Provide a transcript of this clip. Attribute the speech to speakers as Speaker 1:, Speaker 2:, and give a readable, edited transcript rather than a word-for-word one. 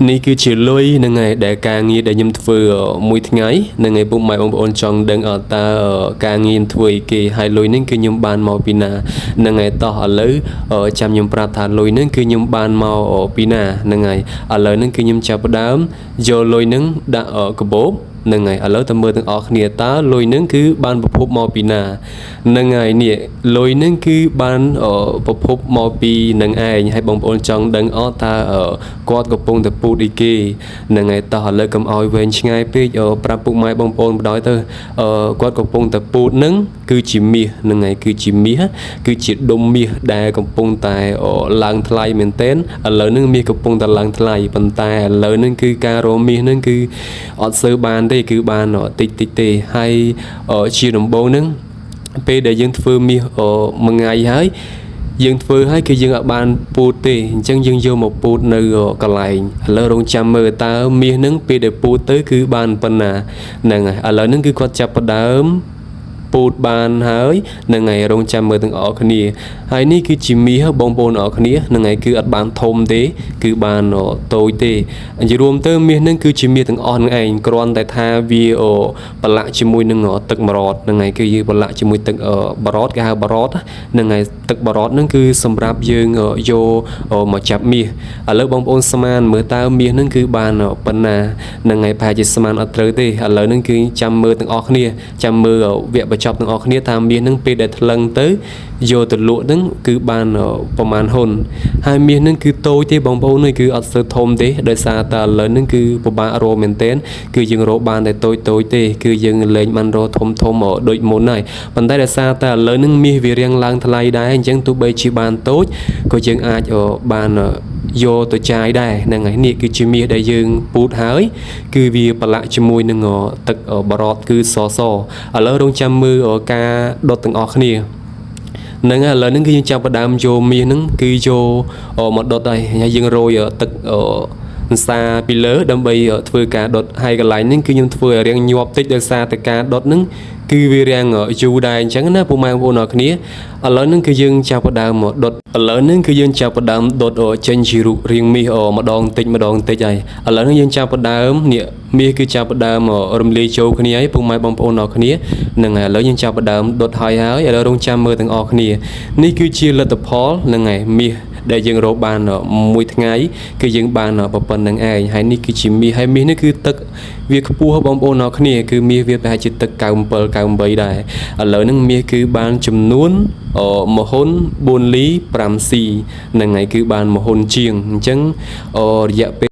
Speaker 1: នេះគឺជាលុយនឹងឯដែលការងារដែលខ្ញុំធ្វើមួយថ្ងៃនឹងឯពុកម៉ែបងប្អូនចង់ដឹងតើការងារធ្វើអីគេហើយលុយនេះគឺខ្ញុំបានមកពីណានឹងឯតោះឥឡូវចាំខ្ញុំប្រាប់ថាលុយនេះគឺខ្ញុំបានមកពីណានឹងឯឥឡូវនេះគឺខ្ញុំចាប់ផ្ដើមយកលុយនេះដាក់កាបូបនឹងហើយឥឡូវតើមើលទាំងអស់គ្នាតើលុយនឹងគឺបានប្រភពមកពីណានឹងហើយនេះលុយនឹងគឺបានប្រភពមកពីនឹងឯងហើយបងប្អូនចង់ដឹងតើគាត់កំពុងតែពូតអីគេនឹងហើយតោះឥឡូវកុំឲ្យវែងឆ្ងាយពេកប្រាប់ពុកម៉ែបងប្អូនបណ្ដោយទៅគាត់កំពុងតែពូតនឹងគឺជាមាសនឹងហើយគឺជាមាសគឺជាដុំមាសដែលកំពុងតែឡើងថ្លៃមែនទែនឥឡូវនឹងមាសកំពុងតែឡើងថ្លៃប៉ុន្តែឥឡូវនឹងគឺការរកមាសនឹងគឺអត់សូវបានទេគឺបានតិចទេហើយជាដំបូងហ្នឹងពេលដែលយើងធ្វើមាសមួយថ្ងៃហើយយើងធ្វើហើយគឺយើងអត់បានពូតទេអញ្ចឹងយើងយកមកពូតនៅកន្លែងឥឡូវរងចាំមើលតើមាសហ្នឹងពេលដែលពូតទៅគឺបានប៉ុណ្ណាហ្នឹងហើយឥឡូវហ្នឹងគឺគាត់ចាប់ផ្ដើមពូតបានហើយនឹងហើយរងចាំមើលទាំងអស់គ្នាហើយនេះគឺជាមាសបងប្អូនអរគ្នានឹងហើយគឺអត់បានធំទេគឺបានតូចទេនិយាយរួមទៅមាសនឹងគឺជាមាសទាំងអស់នឹងឯងគ្រាន់តែថាវាប្រឡាក់ជាមួយនឹងទឹកម្រតនឹងហើយគឺយើងប្រឡាក់ជាមួយទឹកបារតគេហៅបារតនឹងហើយទឹកបារតនឹងគឺសម្រាប់យើងយកមកចាប់មាសឥឡូវបងប្អូនស្មានមើលតើមាសនឹងគឺបានប៉ុណ្ណានឹងហើយប្រហែលជាស្មានអត់ត្រូវទេឥឡូវនឹងគឺចាំមើលទាំងអស់គ្នាចាំមើលវគ្គបញ្ចប់ទាំងអស់គ្នាថាមាសនឹងពេលដែលថ្លឹងទៅយកទៅលក់នឹងគឺបានប្រមាណហ៊ុនហើយមាសនឹងគឺតូចទេបងប្អូនគឺអត់សូវធំទេដោយសារតែឥឡូវនឹងគឺពិបាករកមែនទែនគឺយើងរកបានតែតូចទេគឺយើងលែងបានរកធំដូចមុនហើយប៉ុន្តែដោយសារតែឥឡូវនឹងមាសវារៀងឡើងថ្លៃដែរអញ្ចឹងទោះបីជាបានតូចក៏យើងអាចបានយកទៅចាយដែរហ្នឹងហើយនេះគឺជាមាសដែលយើងពូតហើយគឺវាប្រឡាក់ជាមួយនឹងទឹកបារតគឺសឥឡូវរងចាំមើលការដុតទាំងអស់គ្នានឹងឥឡូវហ្នឹងគឺយើងចាប់ផ្ដើមយកមាសហ្នឹងគឺយកមកដុតហើយយើងរោយទឹកសាពីលើដើម្បីធ្វើការដុតហើយកន្លែងហ្នឹងគឺខ្ញុំធ្វើឲ្យរៀងញាប់តិចដោយសារតែការដុតហ្នឹងគឺវារាំងយូរដែរអញ្ចឹងណាពុកម៉ែបងប្អូនអរគ្នាឥឡូវហ្នឹងគឺយើងចាប់ផ្ដើមមកដុតឥឡូវហ្នឹងគឺយើងចាប់ផ្ដើមដុតចេញជារូបរាងមាសម្ដងតិចហើយឥឡូវហ្នឹងយើងចាប់ផ្ដើមនេះមាសគឺចាប់ផ្ដើមរំលាយចូលគ្នាហើយពុកម៉ែបងប្អូនអរគ្នាហ្នឹងហើយឥឡូវយើងចាប់ផ្ដើមដុតហើយឥឡូវរងចាំមើលទាំងអស់គ្នានេះគឺជាលទ្ធផលហ្នឹងហើយមាសដែលយើងរកបានមួយថ្ងៃគឺយើងបានប៉ុណ្្នឹងឯងហើយនេះគឺជាមាសហើយមាសនេះគឺទឹកវាខ្ពស់បងប្អូនអរគ្នាគឺមាសវាប្រហែលជាទឹក97 98ដែរឥឡូវហ្នឹងមាសគឺបានចំនួនមហ៊ុន4លី 5C ហ្នឹងហើយគឺបានមហ៊ុនជាងអញ្ចឹងរយៈពេល